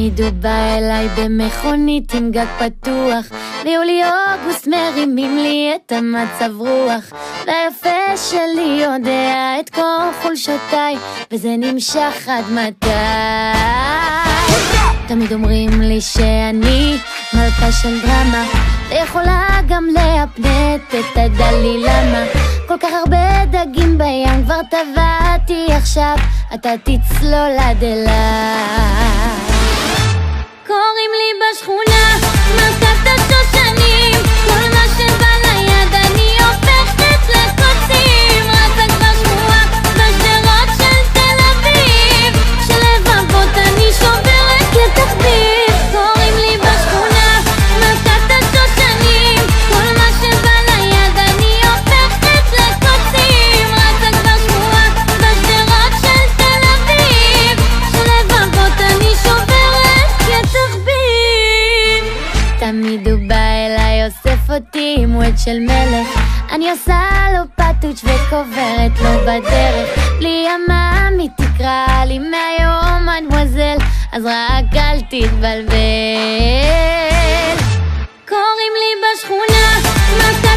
תמיד הוא בא אליי במכונית עם גג פתוח, ביולי-אוגוסט מרימים לי את המצב רוח, והיפה שלי יודע את כל חולשותיי, וזה נמשך עד מתי. תמיד אומרים לי שאני מלכה של דרמה, ויכולה גם להפנט את הדלי למה. כל כך הרבה דגים בים כבר טבעתי, עכשיו אתה תצלול עד אליי. קוראים לי בשכונה מלכת השושנים, כל מה שבא ליד אני הופכת לקוצים. רצה כבר שמועה בשדרות של תל אביב, שלבבות אני שוברת כתחביב. קוראים לי בשכונה מלכת השושנים, כל מה שבא ליד אני הופכת לקוצים. רצה כבר שמועה בשדרות של תל אביב, שלבבות אני שוברת כתחביב. תמיד הוא בא אליי, אוסף אותי עם ווד של מלך, אני עושה לו פטוץ' וקוברת לו בדרך. בלי המאמי תקרא לי מהיום מדמוזל, אז רק אל תתבלבל. קוראים לי בשכונה מלכת